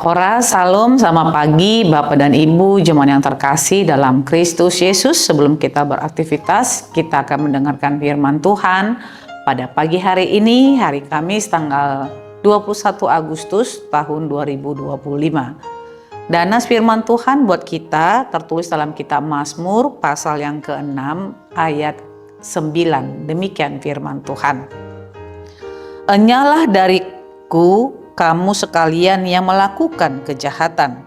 Ora, salam, selamat pagi Bapak dan Ibu jemaat yang terkasih dalam Kristus Yesus. Sebelum kita beraktivitas, kita akan mendengarkan firman Tuhan pada pagi hari ini, hari Kamis tanggal 21 Agustus tahun 2025. Dan nas firman Tuhan buat kita tertulis dalam kitab Mazmur pasal yang ke-6 ayat 9. Demikian firman Tuhan. Enyalah dariku kamu sekalian yang melakukan kejahatan,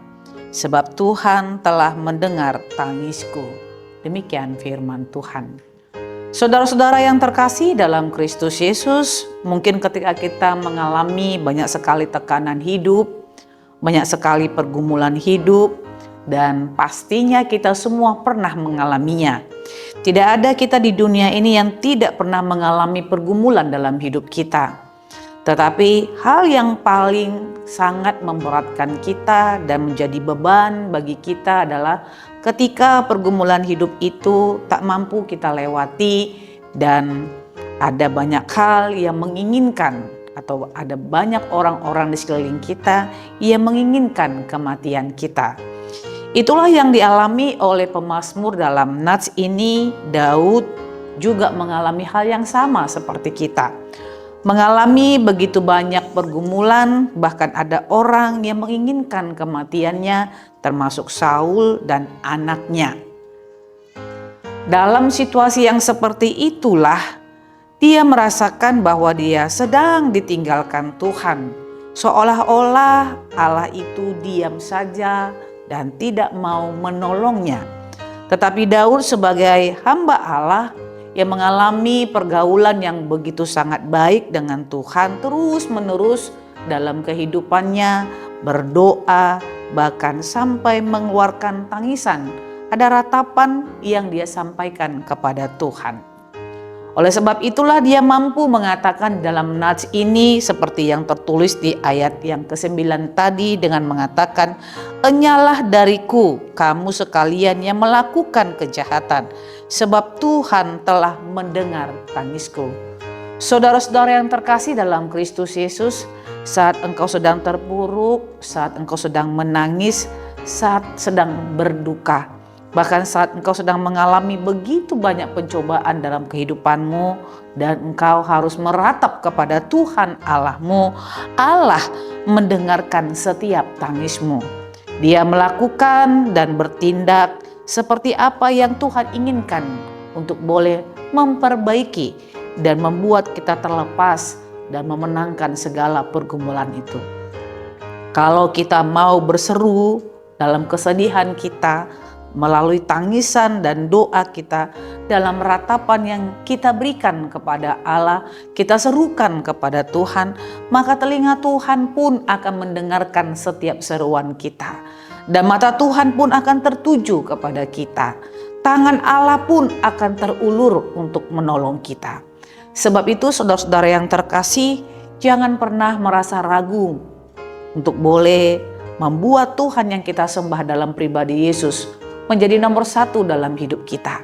sebab Tuhan telah mendengar tangisku. Demikian firman Tuhan. Saudara-saudara yang terkasih dalam Kristus Yesus, mungkin ketika kita mengalami banyak sekali tekanan hidup, banyak sekali pergumulan hidup, dan pastinya kita semua pernah mengalaminya. Tidak ada kita di dunia ini yang tidak pernah mengalami pergumulan dalam hidup kita. Tetapi hal yang paling sangat memberatkan kita dan menjadi beban bagi kita adalah ketika pergumulan hidup itu tak mampu kita lewati dan ada banyak hal yang menginginkan atau ada banyak orang-orang di sekeliling kita yang menginginkan kematian kita. Itulah yang dialami oleh pemazmur dalam nats ini. Daud juga mengalami hal yang sama seperti kita. Mengalami begitu banyak pergumulan, bahkan ada orang yang menginginkan kematiannya, termasuk Saul dan anaknya. Dalam situasi yang seperti itulah, dia merasakan bahwa dia sedang ditinggalkan Tuhan. Seolah-olah Allah itu diam saja dan tidak mau menolongnya. Tetapi Daud sebagai hamba Allah yang mengalami pergaulan yang begitu sangat baik dengan Tuhan, terus-menerus dalam kehidupannya berdoa, bahkan sampai mengeluarkan tangisan. Ada ratapan yang dia sampaikan kepada Tuhan. Oleh sebab itulah dia mampu mengatakan dalam nats ini seperti yang tertulis di ayat yang ke-9 tadi dengan mengatakan, enyalah dariku kamu sekalian yang melakukan kejahatan, sebab Tuhan telah mendengar tangisku. Saudara-saudara yang terkasih dalam Kristus Yesus, saat engkau sedang terpuruk, saat engkau sedang menangis, saat sedang berduka, bahkan saat engkau sedang mengalami begitu banyak pencobaan dalam kehidupanmu dan engkau harus meratap kepada Tuhan Allahmu, Allah mendengarkan setiap tangismu. Dia melakukan dan bertindak seperti apa yang Tuhan inginkan untuk boleh memperbaiki dan membuat kita terlepas dan memenangkan segala pergumulan itu. Kalau kita mau berseru dalam kesedihan kita, melalui tangisan dan doa kita, dalam ratapan yang kita berikan kepada Allah, kita serukan kepada Tuhan, maka telinga Tuhan pun akan mendengarkan setiap seruan kita. Dan mata Tuhan pun akan tertuju kepada kita. Tangan Allah pun akan terulur untuk menolong kita. Sebab itu saudara-saudara yang terkasih, jangan pernah merasa ragu untuk boleh membuat Tuhan yang kita sembah dalam pribadi Yesus menjadi nomor satu dalam hidup kita.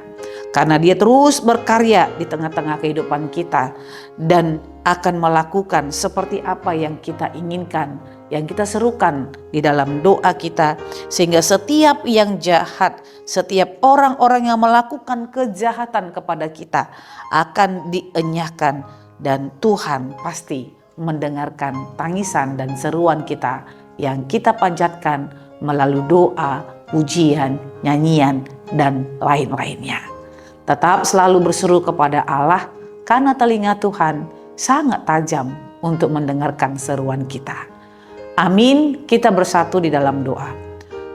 Karena dia terus berkarya di tengah-tengah kehidupan kita dan akan melakukan seperti apa yang kita inginkan, yang kita serukan di dalam doa kita. Sehingga setiap yang jahat, setiap orang-orang yang melakukan kejahatan kepada kita akan dienyahkan. Dan Tuhan pasti mendengarkan tangisan dan seruan kita yang kita panjatkan melalui doa, pujian, nyanyian, dan lain-lainnya. Tetap selalu berseru kepada Allah karena telinga Tuhan sangat tajam untuk mendengarkan seruan kita. Amin, kita bersatu di dalam doa.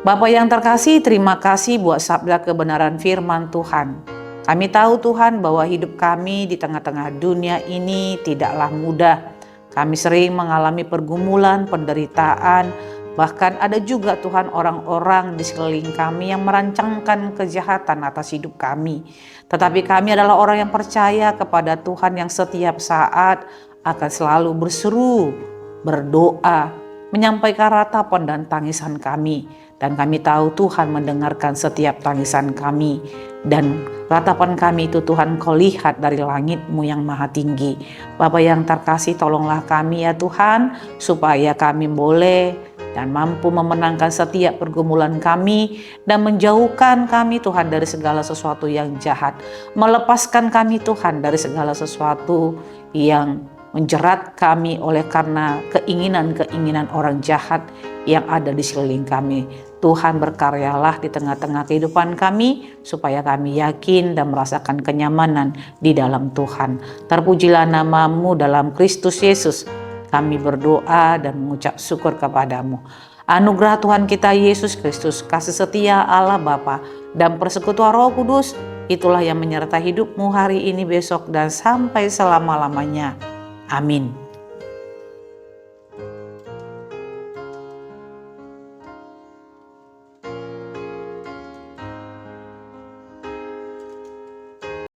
Bapa yang terkasih, terima kasih buat sabda kebenaran firman Tuhan. Kami tahu Tuhan bahwa hidup kami di tengah-tengah dunia ini tidaklah mudah. Kami sering mengalami pergumulan, penderitaan, bahkan ada juga Tuhan orang-orang di sekeliling kami yang merancangkan kejahatan atas hidup kami. Tetapi kami adalah orang yang percaya kepada Tuhan yang setiap saat akan selalu berseru, berdoa, menyampaikan ratapan dan tangisan kami. Dan kami tahu Tuhan mendengarkan setiap tangisan kami. Dan ratapan kami itu Tuhan Kau lihat dari langit-Mu yang maha tinggi. Bapa yang terkasih, tolonglah kami ya Tuhan, supaya kami boleh dan mampu memenangkan setiap pergumulan kami dan menjauhkan kami Tuhan dari segala sesuatu yang jahat, melepaskan kami Tuhan dari segala sesuatu yang menjerat kami oleh karena keinginan-keinginan orang jahat yang ada di sekeliling kami. Tuhan berkaryalah di tengah-tengah kehidupan kami supaya kami yakin dan merasakan kenyamanan di dalam Tuhan. Terpujilah nama-Mu dalam Kristus Yesus. Kami berdoa dan mengucap syukur kepadamu. Anugerah Tuhan kita Yesus Kristus, kasih setia Allah Bapa dan persekutuan Roh Kudus, itulah yang menyertai hidupmu hari ini, besok, dan sampai selama-lamanya. Amin.